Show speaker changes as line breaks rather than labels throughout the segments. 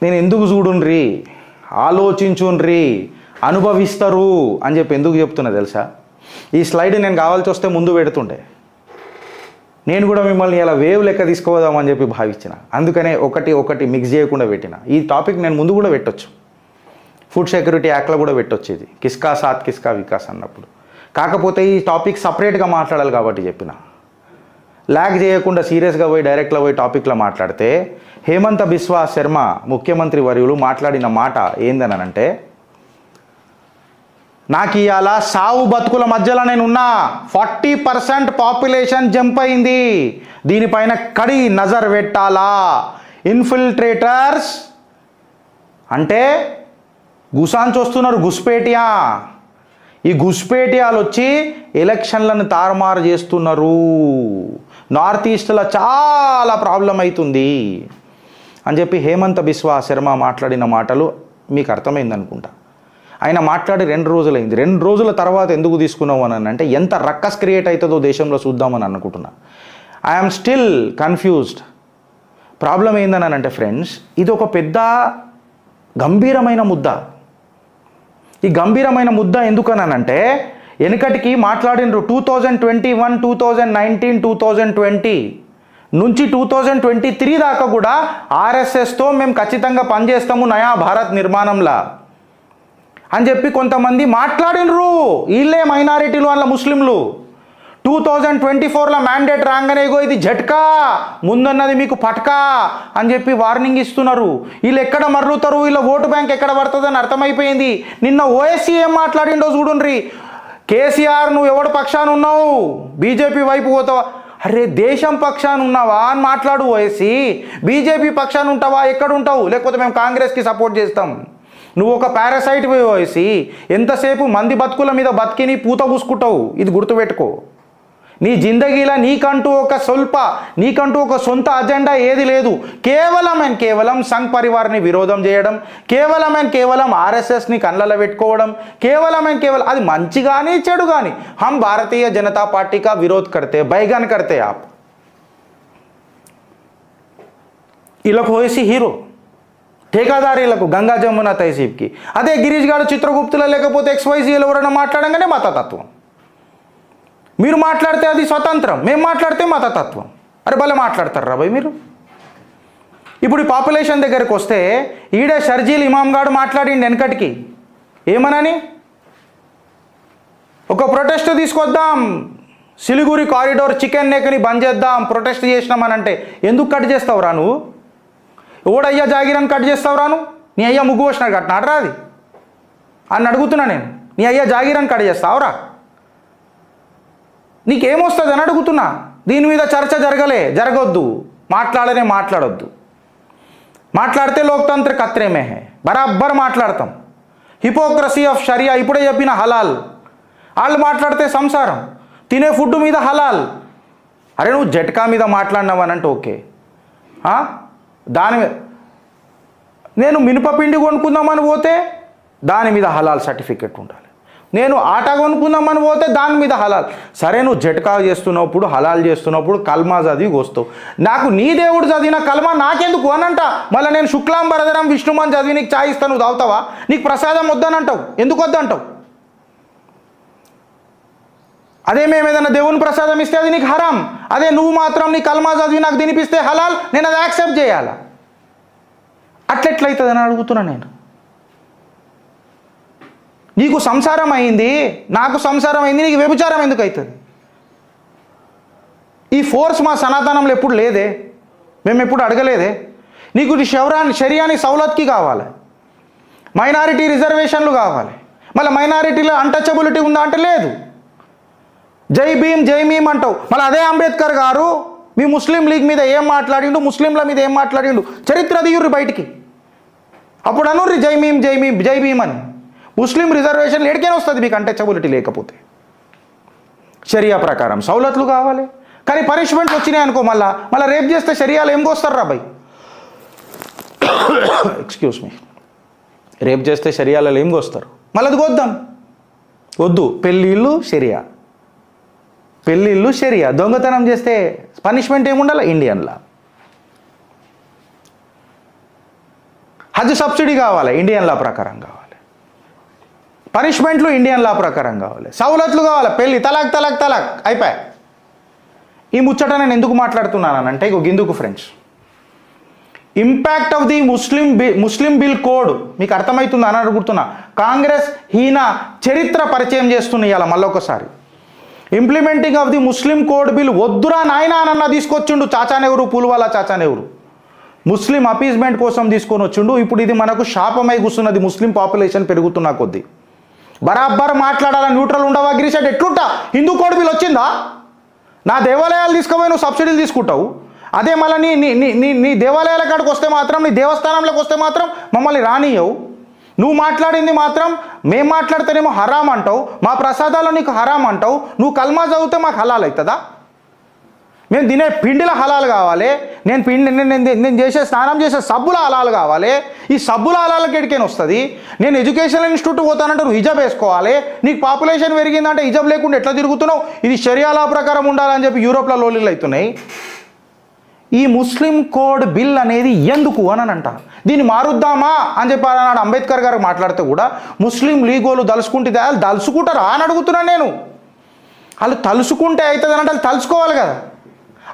నేను ఎందుకు చూడుండ్రి, ఆలోచించుండ్రి, అనుభవిస్తారు అని చెప్పి ఎందుకు చెప్తున్నా తెలుసా? ఈ స్లైడ్ నేను కావాల్సి వస్తే ముందు పెడుతుండే, నేను కూడా మిమ్మల్ని ఇలా వేవ్ లెక్క తీసుకోదామని చెప్పి భావించిన. అందుకనే ఒకటి మిక్స్ చేయకుండా పెట్టిన. ఈ టాపిక్ నేను ముందు కూడా పెట్టొచ్చు, ఫుడ్ సెక్యూరిటీ యాక్ట్లో కూడా పెట్టొచ్చు, ఇది కిస్కా సాత్ కిస్కా వికాస్ అన్నప్పుడు. కాకపోతే ఈ టాపిక్ సపరేట్గా మాట్లాడాలి కాబట్టి చెప్పిన. ల్యాగ్ చేయకుండా సీరియస్గా పోయి డైరెక్ట్లో పోయి టాపిక్లో మాట్లాడితే, హేమంత బిశ్వా శర్మ ముఖ్యమంత్రి వర్యులు మాట్లాడిన మాట ఏందనంటే, నాకు ఇవాళ సావు బతుకుల మధ్యలో నేనున్నా, 40% పాపులేషన్ జంప్ అయింది, దీనిపైన కడి నజర్ పెట్టాలా. ఇన్ఫిల్ట్రేటర్స్ అంటే గుసాన్స్ వస్తున్నారు, గుస్పేటియా. ఈ గుస్పేటియాలు వచ్చి ఎలక్షన్లను తారుమారు చేస్తున్నారు, నార్త్ ఈస్ట్లో చాలా ప్రాబ్లం అవుతుంది అని చెప్పి హేమంత బిశ్వా శర్మ మాట్లాడిన మాటలు మీకు అర్థమైంది అనుకుంటా. ఆయన మాట్లాడి 2 రోజులైంది. 2 రోజుల తర్వాత ఎందుకు తీసుకున్నావు అని అంటే, ఎంత రక్కస్ క్రియేట్ అవుతుందో దేశంలో చూద్దామని అనుకుంటున్నా. I'm still confused. ప్రాబ్లం ఏందని అంటే ఫ్రెండ్స్, ఇది ఒక పెద్ద గంభీరమైన ముద్ద. ఈ గంభీరమైన ముద్ద ఎందుకనంటే, వెనుకటికి మాట్లాడినరు 2021, 2019, 2020 నుంచి 2023 దాకా కూడా ఆర్ఎస్ఎస్తో మేము ఖచ్చితంగా పనిచేస్తాము నయా భారత్ నిర్మాణంలా అని చెప్పి కొంతమంది మాట్లాడినరు. వీళ్ళే మైనారిటీలు, వాళ్ళ ముస్లింలు. 2024లో మ్యాండేట్ రాగానే ఇది జట్కా, ముందున్నది మీకు పట్కా అని చెప్పి వార్నింగ్ ఇస్తున్నారు. వీళ్ళు ఎక్కడ మర్రుతారు, వీళ్ళ ఓటు బ్యాంక్ ఎక్కడ పడుతుందని అర్థమైపోయింది. నిన్న ఓఎస్సీ ఏం మాట్లాడిండో చూడుండ్రి. కేసీఆర్ నువ్వు ఎవడు పక్షాన ఉన్నావు, బీజేపీ వైపు పోతావా? అరే దేశం పక్షాన ఉన్నావా అని మాట్లాడు ఓఎస్సీ. బీజేపీ పక్షాన ఉంటావా, ఎక్కడ ఉంటావు? లేకపోతే మేము కాంగ్రెస్కి సపోర్ట్ చేస్తాం. నువ్వు ఒక పారాసైట్ వేసి ఎంతసేపు మంది బతుకుల మీద బతికిని పూత పూసుకుంటావు. ఇది గుర్తుపెట్టుకో. నీ జిందగీలో నీకంటూ ఒక సొంత అజెండా ఏది లేదు. కేవలం సంఘ్ పరివార్ని విరోధం చేయడం, కేవలం ఆర్ఎస్ఎస్ని కళ్ళలో పెట్టుకోవడం, కేవలం అది మంచి కానీ చెడు కానీ హమ్ భారతీయ జనతా పార్టీ కా విరోధ్ కర్తే, బైగాన్ కర్తే ఆప్. ఇలా పోయేసి హీరో ठेकेदारीలకు గంగా జమున తహసీబ్కి. అదే గిరీష్ గారు చిత్రగుప్తుల లేకపోతే XYZలో ఎవరైనా మాట్లాడంగానే మతతత్వం. మీరు మాట్లాడితే అది స్వతంత్రం, మేము మాట్లాడితే మతతత్వం. అరే భలే మాట్లాడతారు రా భయ్ మీరు. ఇప్పుడు ఈ పాపులేషన్ దగ్గరికి వస్తే ఈడే షర్జీల్ ఇమాం గారు మాట్లాడిండి వెనకటికి ఏమనని, ఒక ప్రొటెస్ట్ తీసుకొద్దాం, సిలిగురి కారిడోర్ చికెన్ నెక్ని బంద్ చేద్దాం, ప్రొటెస్ట్ చేసినామనంటే ఎందుకు కట్ చేస్తావురా నువ్వు? ఓడయ్యా జాగిరని కట్ చేస్తావురా నువ్వు? నీ అయ్యా ముగ్గు వచ్చినాడు కట్టినాడరా అది అని అడుగుతున్నా నేను. నీ అయ్యా జాగిరని కట్ చేస్తావురా? నీకేమొస్తుంది అని అడుగుతున్నా. దీని మీద చర్చ జరగొద్దు, మాట్లాడొద్దు. మాట్లాడితే లోక్తంత్ర ఖత్రేమే హే, బరాబర్ మాట్లాడతాం. హిపోక్రసీ ఆఫ్ షరియా ఇప్పుడే చెప్పిన హలాల్. వాళ్ళు మాట్లాడితే సంసారం, తినే ఫుడ్ మీద హలాల్. అరే నువ్వు జట్కా మీద మాట్లాడినావనంటే ఓకే, దాని మీద నేను మినపపిండి కొనుక్కుందామని పోతే దాని మీద హలాల్ సర్టిఫికెట్ ఉండాలి. నేను ఆటా కొనుక్కుందామని పోతే దాని మీద హలాల్. సరే నువ్వు జట్కా చేస్తున్నప్పుడు, హలాల్ చేస్తున్నప్పుడు కల్మా చదివి వస్తావు. నాకు నీ దేవుడు చదివిన కల్మా నాకెందుకు అనంట. మళ్ళీ నేను శుక్లాం భరదరం విష్ణుమని చదివి నీకు చాయ్ ఇస్తాను, నువ్వు తాగుతావా? నీకు ప్రసాదం వద్దనంటావు, ఎందుకు వద్దంటావు? అదే మేము ఏదైనా దేవుని ప్రసాదం ఇస్తే అది నీకు హరాం. అదే నువ్వు మాత్రం నీ కల్మా చదివి నాకు తినిపిస్తే హలాల్, నేను అది యాక్సెప్ట్ చేయాలా? అట్లెట్లయితుంది అని అడుగుతున్నా నేను. నీకు సంసారం అయింది, నాకు సంసారం అయింది, నీకు వ్యభిచారం ఎందుకు అవుతుంది? ఈ ఫోర్స్ మా సనాతనంలో ఎప్పుడు లేదే, మేము ఎప్పుడు అడగలేదే. నీకు షరియాని సౌలత్కి కావాలి, మైనారిటీ రిజర్వేషన్లు కావాలి. మళ్ళీ మైనారిటీలో అన్టచబిలిటీ ఉందా అంటే లేదు. జై భీమ్ అంటావు. మళ్ళీ అదే అంబేద్కర్ గారు మీ ముస్లిం లీగ్ మీద ఏం మాట్లాడిండు, ముస్లింల మీద ఏం మాట్లాడిండు చరిత్ర దిగుర్రి బయటికి. అప్పుడు అనుర్రి జై భీమ్ అని. ముస్లిం రిజర్వేషన్ ఎడికైనా వస్తుంది మీకు అన్టచబిలిటీ లేకపోతే. షరియా ప్రకారం సౌలతులు కావాలి, కానీ పనిష్మెంట్స్ వచ్చినాయి అనుకో, మళ్ళీ రేప్ చేస్తే షరియాలో ఏం కోస్తారు రా భయ్? ఎక్స్క్యూజ్ మీ, రేప్ చేస్తే షరియాలలో ఏం కోస్తారు? మళ్ళీ అది కోద్దాం, వద్దు. పెళ్ళిళ్ళు షరియా, దొంగతనం చేస్తే పనిష్మెంట్ ఏముండాలి ఇండియన్లా. హజ్ సబ్సిడీ కావాలి, ఇండియన్ లా ప్రకారం కావాలి. పనిష్మెంట్లు ఇండియన్ లా ప్రకారం కావాలి. సవలతులు కావాలి, పెళ్ళి తలాక్ తలాక్ తలాక్ అయిపోయాయి. ఈ ముచ్చట నేను ఎందుకు మాట్లాడుతున్నానంటే గిందుకు friends, impact of the Muslim bill code మీకు అర్థమవుతుంది అని అడుగుతున్నా. కాంగ్రెస్ హీన చరిత్ర పరిచయం చేస్తున్న ఇవాళ మళ్ళొకసారి. Implementing of the Muslim code bill వద్దురా నాయనా అన్న తీసుకొచ్చిండు చాచా నెహ్రూ, పూల్వాలా చాచా నెహ్రూ. ముస్లిం అపీజ్మెంట్ కోసం తీసుకొని వచ్చిండు. ఇప్పుడు ఇది మనకు శాపమై కూర్చున్నది. ముస్లిం పాపులేషన్ పెరుగుతున్న కొద్దీ బరాబర్ మాట్లాడాలని న్యూట్రల్ ఉండవా గిరిశెట్? ఎట్లుంటా? హిందూ కోడ్ బిల్ వచ్చిందా? నా దేవాలయాలు తీసుకుపోయి నువ్వు సబ్సిడీలు తీసుకుంటావు. అదే మళ్ళీ నీ దేవాలయాల కాడికి వస్తే మాత్రం, నీ దేవస్థానంలోకి వస్తే మాత్రం మమ్మల్ని రానియవు. నువ్వు మాట్లాడింది మాత్రం మేము మాట్లాడితేనేమో హరాం అంటావు, మా ప్రసాదాలు నీకు హరాం అంటావు. నువ్వు కల్మా చదివితే మాకు హలాల్ అవుతుందా? మేము తినే పిండిల హలాలు కావాలి, నేను చేసే స్నానం చేసే సబ్బుల హలాలు కావాలి. ఈ సబ్బుల హలాలకి ఎడికైనా వస్తుంది. నేను ఎడ్యుకేషనల్ ఇన్స్టిట్యూట్ పోతానంటే నువ్వు హిజాబ్ వేసుకోవాలి. నీకు పాపులేషన్ పెరిగిందంటే హిజాబ్ లేకుండా ఎట్లా తిరుగుతున్నావు? ఇది షరియా ప్రకారం ఉండాలని చెప్పి యూరోప్లో లోలీలు అవుతున్నాయి. ఈ ముస్లిం కోడ్ బిల్ అనేది ఎందుకు అని అంటారు. దీన్ని మారుద్దామా అని చెప్పి అన్నాడు అంబేద్కర్ గారు మాట్లాడితే కూడా ముస్లిం లీగోలు దలుచుకుంటే దలుచుకుంటారా అని అడుగుతున్నాను నేను. వాళ్ళు తలుసుకుంటే అవుతుంది అంటే వాళ్ళు తలుచుకోవాలి కదా.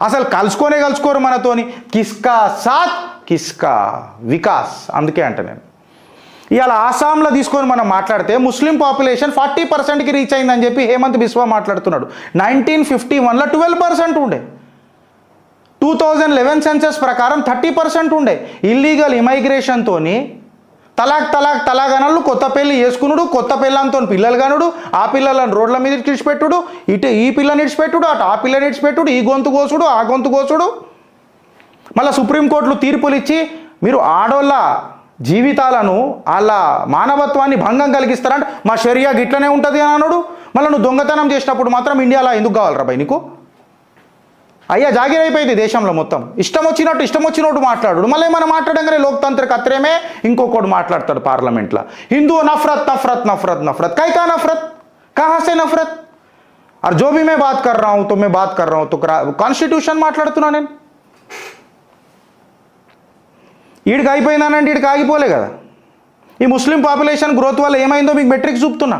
అసలు కలుసుకోరు మనతోని. కిస్కా సాత్ కిస్కా వికాస్. అందుకే అంట నేను ఇవాళ ఆసాంలో తీసుకొని మనం మాట్లాడితే ముస్లిం పాపులేషన్ 40%కి రీచ్ అయిందని చెప్పి హేమంత్ బిస్వా మాట్లాడుతున్నాడు. 1951లో 12% ఉండే. 2011 సెన్సస్ ప్రకారం 30% ఉండే. ఇల్లీగల్ ఇమైగ్రేషన్తో తలాక్ అనళ్ళు కొత్త పెళ్ళి చేసుకున్నాడు, కొత్త పిల్లంతో పిల్లలు కనుడు, ఆ పిల్లలను రోడ్ల మీద ఇడిచిపెట్టుడు, ఇటు ఈ పిల్లని ఇడిచిపెట్టుడు, అటు ఆ పిల్లని ఇడిచిపెట్టుడు, ఈ గొంతు కోసుడు ఆ గొంతు కోసుడు. మళ్ళీ సుప్రీంకోర్టులు తీర్పులు ఇచ్చి మీరు ఆడోళ్ళ జీవితాలను వాళ్ళ మానవత్వాన్ని భంగం కలిగిస్తారంటే మా షరియా గిట్లనే ఉంటుంది అని అన్నాడు. మళ్ళీ నువ్వు దొంగతనం చేసినప్పుడు మాత్రం ఇండియాలో ఎందుకు కావాలరా భయ్ నీకు? అయ్యా జాగిరైపోయింది దేశంలో మొత్తం. ఇష్టం వచ్చినట్టు మాట్లాడు. మళ్ళీ మనం మాట్లాడంగానే లోక్తంత్ర కత్రేమే ఇంకొకటి మాట్లాడతాడు పార్లమెంట్లో. హిందూ నఫరత్ నఫరత్ నఫరత్ నఫరత్ కై కా నఫరత్ కహా సే నఫరత్? और जो भी मैं बात कर रहा हूं तो मैं बात कर रहा हूं तो కాన్స్టిట్యూషన్ మాట్లాడుతున్నా నేను. ఈడికి అయిపోయిందనంటే ఈడికి ఆగిపోలే కదా. ఈ ముస్లిం పాపులేషన్ గ్రోత్ వల్ల ఏమైందో మీకు మెట్రిక్స్ చూపుతున్నా.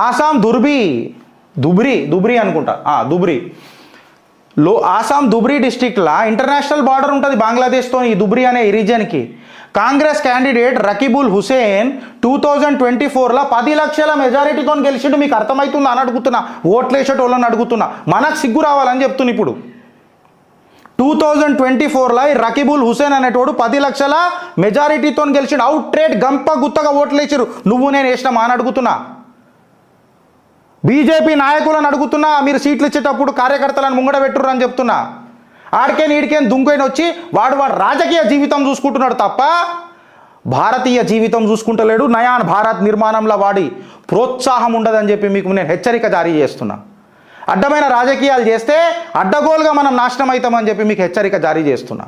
ఆసాం దుబ్రి అనుకుంటా, దుబ్రి ఆసాం దుబ్రి డిస్టిక్లో ఇంటర్నేషనల్ బార్డర్ ఉంటుంది బంగ్లాదేశ్తో. ఈ దుబ్రి అనే ఈ రీజన్కి కాంగ్రెస్ క్యాండిడేట్ రకీబుల్ హుసేన్ 2024లో 10 లక్షల మెజారిటీతో గెలిచిండు. మీకు అర్థమవుతుందా అని అడుగుతున్నా. ఓట్లేసేటోళ్ళని అడుగుతున్నా. మనకు సిగ్గు రావాలని చెప్తున్నా. ఇప్పుడు 2024లో ఈ రకీబుల్ హుసేన్ అనేటోడు 10 లక్షల మెజారిటీతో గెలిచిండు. అవుట్ రేట్ గంప గుత్తగా ఓట్లేసారు. నువ్వు నేను వేసినామా అని అడుగుతున్నా. బీజేపీ నాయకులను అడుగుతున్నా. మీరు సీట్లు ఇచ్చేటప్పుడు కార్యకర్తలను ముంగడ పెట్టుర్రు అని చెప్తున్నా. ఆడికేని ఈడికేని దుంకొని వచ్చి వాడు రాజకీయ జీవితం చూసుకుంటున్నాడు తప్ప భారతీయ జీవితం చూసుకుంటలేడు. నయాన్ భారత్ నిర్మాణంలో వాడి ప్రోత్సాహం ఉండదని చెప్పి మీకు నేను హెచ్చరిక జారీ చేస్తున్నా. అడ్డమైన రాజకీయాలు చేస్తే అడ్డగోలుగా మనం నాశనం అవుతామని చెప్పి మీకు హెచ్చరిక జారీ చేస్తున్నా.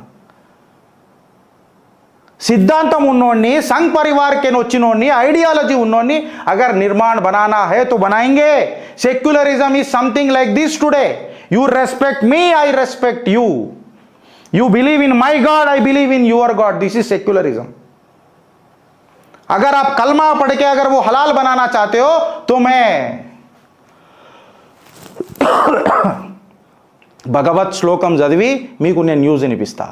సిద్ధాంతం ఉన్నోడిని, సంఘ్ పరివార్కి వచ్చినోడిని, ఐడియాలజీ ఉన్నోడిని అగర్ నిర్మాణ్ బనానా హై తో బనాయింగే. Secularism is something like this today. You respect me, I respect you. You believe in my God, I believe in your God. This is secularism. अगर आप कलमा पढ़ के अगर वो हलाल बनाना चाहते हो तो मैं భగవత్ శ్లోకం చదివి మీకు నేను న్యూస్ వినిపిస్తా.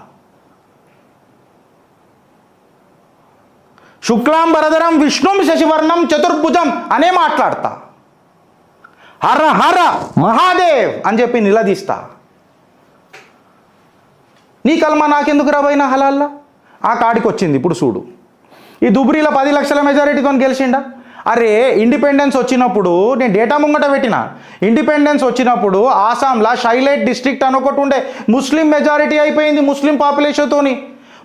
శుక్లాంబరధరం విష్ణుం శశివర్ణం చతుర్భుజం అనే మాట్లాడతా. హర హర మహాదేవ్ అని చెప్పి నిలదీస్తా. నీ కల్మా నాకెందుకు రాబోయినా హలాల్లా? ఆ కాడికి వచ్చింది. ఇప్పుడు చూడు, ఈ దుబ్రీలో 10 లక్షల మెజారిటీతో గెలిచిండా. అరే ఇండిపెండెన్స్ వచ్చినప్పుడు నేను డేటా ముంగట పెట్టిన. ఇండిపెండెన్స్ వచ్చినప్పుడు ఆసాంలో షైలైట్ డిస్ట్రిక్ట్ అని ఒకటి ఉండే, ముస్లిం మెజారిటీ అయిపోయింది ముస్లిం పాపులేషన్తోని.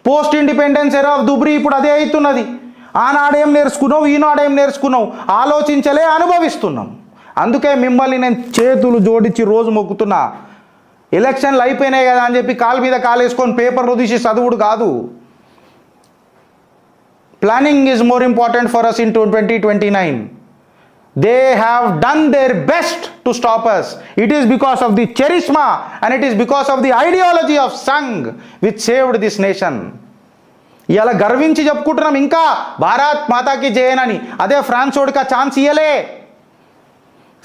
Post independence era of Dhubri ఇప్పుడు అదే అవుతున్నది. ఆనాడేం నేర్చుకున్నావు, ఈనాడేం నేర్చుకున్నావు, ఆలోచించలే, అనుభవిస్తున్నాం. అందుకే మిమ్మల్ని నేను చేతులు జోడించి రోజు మొక్కుతున్నా. ఎలక్షన్లు అయిపోయినాయి కదా అని చెప్పి కాలు మీద కాలు వేసుకొని పేపర్లు తీసి చదువుడు కాదు. Planning is more important for us in 2029. They have done their best to stop us. It is because of the charisma and it is because of the ideology of Sangh which saved this nation. ఇలా గర్వించి చెప్పుకుంటున్నాం ఇంకా భారత్ మాతాకి జయనని. అదే France ఓడికి ఆ chance ఇయ్యలే.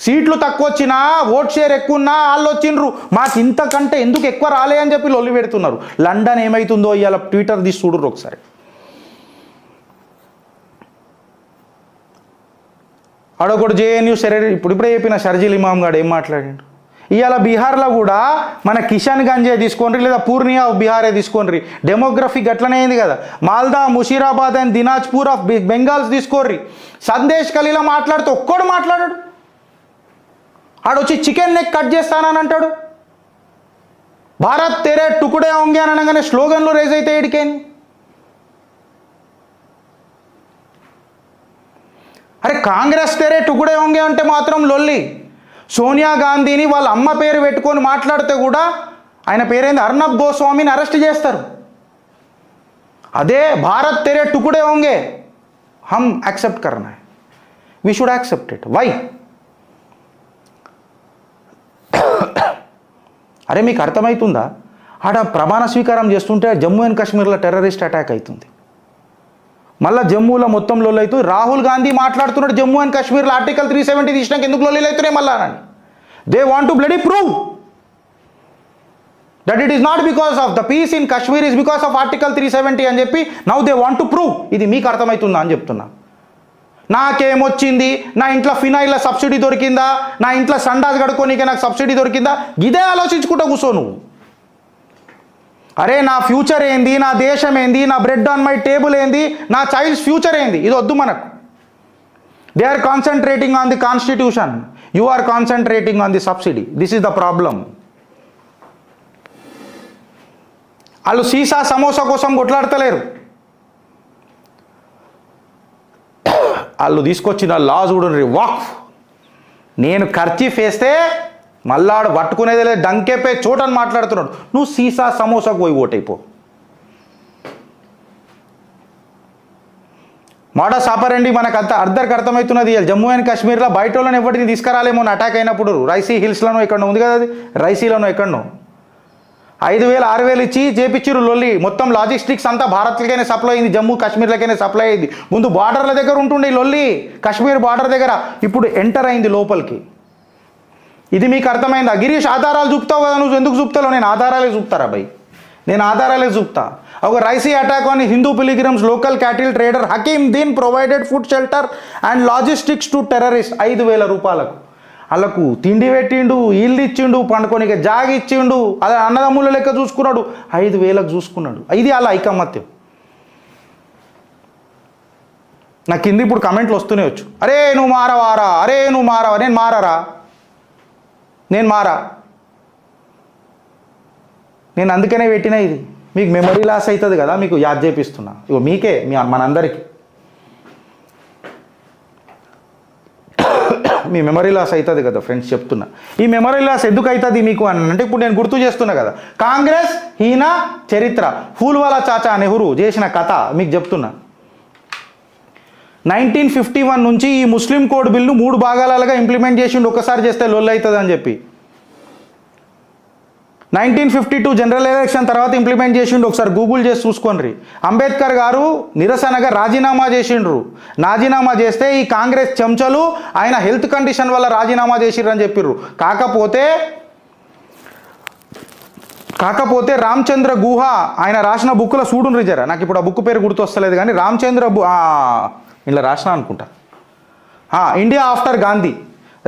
సీట్లు తక్కువ వచ్చినా ఓట్ షేర్ ఎక్కువ ఉన్నా వాళ్ళు వచ్చిండ్రు, మాకు ఇంతకంటే ఎందుకు ఎక్కువ రాలే అని చెప్పి లొల్లి పెడుతున్నారు. లండన్ ఏమవుతుందో ఇవాళ ట్విట్టర్ తీసి చూడరు ఒకసారి. ఆడొకడు జేఎన్యూ ఇప్పుడే చెప్పిన షర్జీల్ ఇమామ్ గాడు ఏం మాట్లాడాడు. ఇవాళ బీహార్లో కూడా మన కిషన్ గంజే తీసుకోండి, లేదా పూర్ణియా ఆఫ్ బీహారే తీసుకోండి, డెమోగ్రఫిక్ అట్లనే అయింది కదా. మాల్దా, ముషీరాబాద్ అండ్ దినాజ్పూర్ ఆఫ్ బెంగాల్స్ తీసుకోర్రి. సందేశ్ ఖలీలా మాట్లాడితే ఒక్కడు మాట్లాడాడు. ఆడొచ్చి చికెన్ నెక్ కట్ చేస్తానని అంటాడు. భారత్ తెరే టుకుడే హోంగే అని అనగానే స్లోగన్లు రేజ్ అయితే ఏడికేని. అరే కాంగ్రెస్ తెరే టుకుడే హోంగే అంటే మాత్రం లొల్లి. సోనియా గాంధీని వాళ్ళ అమ్మ పేరు పెట్టుకొని మాట్లాడితే కూడా ఆయన పేరేంది అర్నబ్ గోస్వామిని అరెస్ట్ చేస్తారు. అదే భారత్ తెరే టుకుడే హోంగే హమ్ యాక్సెప్ట్ కర్నా హై, we should accept it. Why? అరే మీకు అర్థమవుతుందా? ఆడ ప్రమాణ స్వీకారం చేస్తుంటే జమ్మూ అండ్ కాశ్మీర్లో టెర్రరిస్ట్ అటాక్ అవుతుంది. మళ్ళీ జమ్మూలో మొత్తం లొల్లి అవుతుంది. రాహుల్ గాంధీ మాట్లాడుతున్నాడు జమ్మూ అండ్ కాశ్మీర్లో ఆర్టికల్ 370 తీసినాక ఎందుకు లొల్లిలు అవుతున్నాయి మళ్ళా అని. They want to bloody prove that it is not because of the peace in Kashmir, is because of article 370 అని చెప్పి now they want to prove. ఇది మీకు అర్థమవుతుందా అని చెప్తున్నా. నాకేమొచ్చింది, నా ఇంట్లో ఫినాయిల్లో సబ్సిడీ దొరికిందా, నా ఇంట్లో సండాస్ కడుక్కోనికే నాకు సబ్సిడీ దొరికిందా, ఇదే ఆలోచించుకుంటూ కూర్చో నువ్వు. అరే నా ఫ్యూచర్ ఏంది, నా దేశం ఏంది, నా బ్రెడ్ ఆన్ మై టేబుల్ ఏంది, నా చైల్డ్స్ ఫ్యూచర్ ఏంది, ఇది వద్దు మనకు. They are concentrating on the constitution, you are concentrating on the subsidy. This is the problem. వాళ్ళు సీసా సమోసా కోసం కొట్లాడతలేరు. వాళ్ళు తీసుకొచ్చిన లా చూడండి, వాక్. నేను ఖర్చీఫ్ వేస్తే మళ్ళాడు పట్టుకునేది లేదు, డంకేపే చోటని మాట్లాడుతున్నాడు. నువ్వు సీసా సమోసాకు పోయి ఓటైపో. మాట సాపరండి మనకు అర్థరికి అర్థమవుతున్నది. జమ్మూ అండ్ కాశ్మీర్లో బయట వాళ్ళని ఎవరిని తీసుకురాలేమో అటాక్ అయినప్పుడు. రైసీ హిల్స్లోనో ఎక్కడో ఉంది కదా, అది రైసీలోనో ఎక్కడనో 5,000 6,000 ఇచ్చి చేపిచ్చిరు లొల్లి. మొత్తం లాజిస్టిక్స్ అంతా భారత్లకైనా సప్లై అయింది, జమ్మూ కాశ్మీర్లకైనా సప్లై అయింది. ముందు బార్డర్ల దగ్గర ఉంటుండే లొల్లి, కాశ్మీర్ బార్డర్ దగ్గర. ఇప్పుడు ఎంటర్ అయింది లోపలికి. ఇది మీకు అర్థమైందా? గిరీష్ ఆధారాలు చూపుతావు కదా, నువ్వు ఎందుకు చూపుతావు? నేను ఆధారాలే చూపుతారా భయ్, నేను ఆధారాలే చూపుతా. ఒక రైసీ అటాక్ అని Hindu pilgrims local cattle trader Hakim Din provided food shelter and logistics to terrorist. 5,000 రూపాయలకు వాళ్ళకు తిండి పెట్టిండు, ఇల్లు ఇచ్చిండు, పండుకోనిక జాగి ఇచ్చిండు, అదే అన్నదమ్ముల లెక్క చూసుకున్నాడు. 5,000కు చూసుకున్నాడు. ఇది అలా ఐకమత్యం. నాకు కింద ఇప్పుడు కమెంట్లు వస్తూనే వచ్చు, అరే నువ్వు మారవారా, అరే నువ్వు మారవా. నేను మారరా, నేను మారా. నేను అందుకనే పెట్టినా. ఇది మీకు మెమరీ లాస్ అవుతుంది కదా, మీకు యాద్ చేపిస్తున్నా. ఇగో మీకే, మనందరికీ మీ మెమరీ లాస్ అవుతుంది కదా ఫ్రెండ్స్, చెప్తున్నా. ఈ మెమరీ లాస్ ఎందుకు అవుతుంది మీకు అని అంటే, ఇప్పుడు నేను గుర్తు చేస్తున్నా కదా, కాంగ్రెస్ హీన చరిత్ర, ఫూల్వాలా చాచా నెహ్రూ చేసిన కథ మీకు చెప్తున్నా. 1951 నుంచి ఈ ముస్లిం కోడ్ బిల్లు 3 భాగాలుగా ఇంప్లిమెంట్ చేసిండు. ఒక్కసారి చేస్తే లొల్లి అవుతుంది అని చెప్పి 1952 జనరల్ ఎలక్షన్ తర్వాత ఇంప్లిమెంట్ చేసిండు. ఒకసారి గూగుల్ చేసి చూసుకోండి. అంబేద్కర్ గారు నిరసనగా రాజీనామా చేసిండ్రు. రాజీనామా చేస్తే ఈ కాంగ్రెస్ చెంచలు ఆయన హెల్త్ కండిషన్ వల్ల రాజీనామా చేసిండ్రు అని చెప్పిర్రు. కాకపోతే రామచంద్ర గుహ ఆయన రాసిన బుక్లో చూడుండ్రి జరా, నాకు ఇప్పుడు ఆ బుక్ పేరు గుర్తొస్తలేదు కానీ ఇలా రాసిన అనుకుంటా, ఇండియా ఆఫ్టర్ గాంధీ,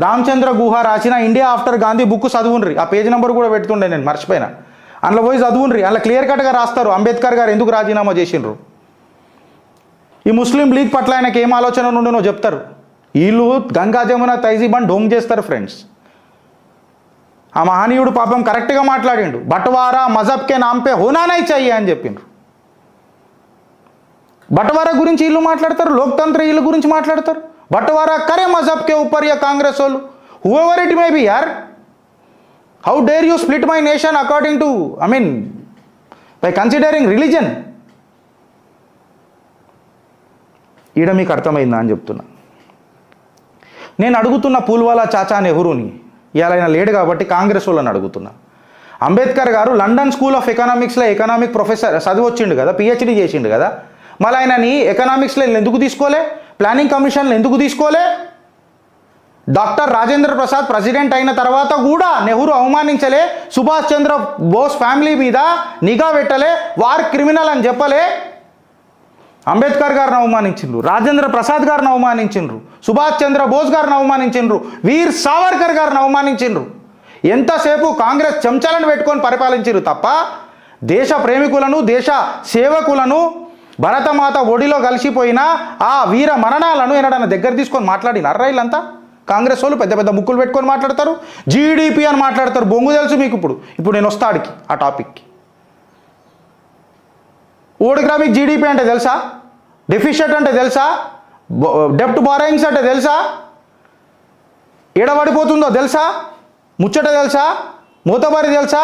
రామచంద్ర గుహ రాసిన ఇండియా ఆఫ్టర్ గాంధీ బుక్ చదువుండ్రి. ఆ పేజ్ నెంబర్ కూడా పెడుతుండే, నేను మర్చిపోయినా. అందులో పోయి చదువుండ్రి. అందులో క్లియర్ కట్గా రాస్తారు అంబేద్కర్ గారు ఎందుకు రాజీనామా చేసిండ్రు, ఈ ముస్లిం లీగ్ పట్ల ఆయనకి ఏం ఆలోచన ఉండనో చెప్తారు. వీళ్ళు గంగా జమున తైజీబాన్ ఢోంగ్ చేస్తారు ఫ్రెండ్స్. ఆ మహనీయుడు పాపం కరెక్ట్గా మాట్లాడిండు. బట్వారా మజహబ్కే నాంపే హోనానై చెయ్యి అని చెప్పిండ్రు. బట్వారా గురించి వీళ్ళు మాట్లాడతారు, లోక్తంత్ర వీళ్ళ గురించి మాట్లాడతారు. बंटवारा करे मजहब के ऊपर या कांग्रेस वालों, whoever it may be यार, how dare you split my nation according to, I mean, by considering religion. ఈడ మీకు అర్థమైందా అని చెప్తున్నా. నేను అడుగుతున్న పూల్వాలా చాచా నెహ్రూని, ఇవాళ ఆయన లేడు కాబట్టి కాంగ్రెస్ వాళ్ళని అడుగుతున్నా. అంబేద్కర్ గారు లండన్ స్కూల్ ఆఫ్ ఎకనామిక్స్లో ఎకనామిక్ ప్రొఫెసర్ చదివి వచ్చిండు కదా, పిహెచ్డి చేసిండు కదా, మళ్ళీ ఆయనని ఎకనామిక్స్లో ఎందుకు తీసుకోలే, ప్లానింగ్ కమిషన్లు ఎందుకు తీసుకోలే? డాక్టర్ రాజేంద్ర ప్రసాద్ ప్రెసిడెంట్ అయిన తర్వాత కూడా నెహ్రూ అవమానించలే, సుభాష్ చంద్ర బోస్ ఫ్యామిలీ మీద నిఘా పెట్టలే, వారు క్రిమినల్ అని చెప్పలే. అంబేద్కర్ గారిని అవమానించిండ్రు, రాజేంద్ర ప్రసాద్ గారిని అవమానించిండ్రు, సుభాష్ చంద్ర బోస్ గారిని అవమానించిండ్రు, వీర్ సావర్కర్ గారిని అవమానించిండ్రు. ఎంతసేపు కాంగ్రెస్ చెంచాలను పెట్టుకొని పరిపాలించారు తప్ప దేశ ప్రేమికులను, దేశ సేవకులను, భరతమాత ఒడిలో కలిసిపోయిన ఆ వీర మరణాలను ఎన్నడన్నా దగ్గర తీసుకొని మాట్లాడినారా? వీళ్ళంతా కాంగ్రెస్ వాళ్ళు పెద్ద పెద్ద ముక్కులు పెట్టుకొని మాట్లాడతారు, జీడిపి అని మాట్లాడతారు. బొంగు తెలుసు మీకు. ఇప్పుడు నేను వస్తాడికి ఆ టాపిక్కి. ఓడిగ్రా మీకు జీడిపి అంటే తెలుసా? డెఫిషిట్ అంటే తెలుసా? డెప్ట్ బారోయింగ్స్ అంటే తెలుసా? ఏడబడిపోతుందో తెలుసా? ముచ్చట తెలుసా? మూతబారి తెలుసా?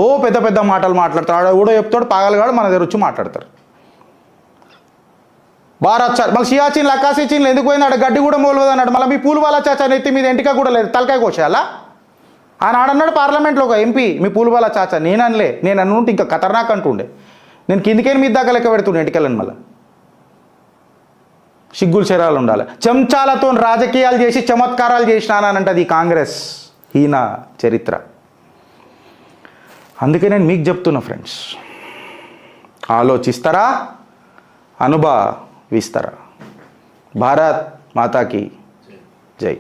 ఓ పెద్ద పెద్ద మాటలు మాట్లాడతాడు. ఎవడో చెప్తాడు, పాగలగాడు మన దగ్గర వచ్చి మాట్లాడతారు. భారత్ మళ్ళీ సియాచిన్ లక్కాసి చీన్లు ఎందుకు పోయింది? అక్కడ గడ్డి కూడా మోలవదు అన్నాడు. మళ్ళీ మీ పూలు వాళ్ళ చాచా నెత్తి మీద ఎంటిక కూడా లేదు, తలకాయ కోసేయాలా? ఆయన ఆడన్నాడు పార్లమెంట్లో ఒక ఎంపీ, మీ పూలు వాళ్ళ చాచా. నేను అనలే, నేను అనుంటే ఇంకా ఖతర్నాక్ అంటుండే. నేను కిందికేని మీద దాకా లెక్క పెడుతుండే ఎంటికలను. మళ్ళీ సిగ్గులు శరాలు ఉండాలి. చెంచాలతో రాజకీయాలు చేసి చమత్కారాలు చేసినానంటది ఈ కాంగ్రెస్ హీన చరిత్ర. అందుకే నేను మీకు చెప్తున్నా ఫ్రెండ్స్, ఆలోచిస్తారా, అనుభవిస్తారా? భారత్ మాతాకి జై.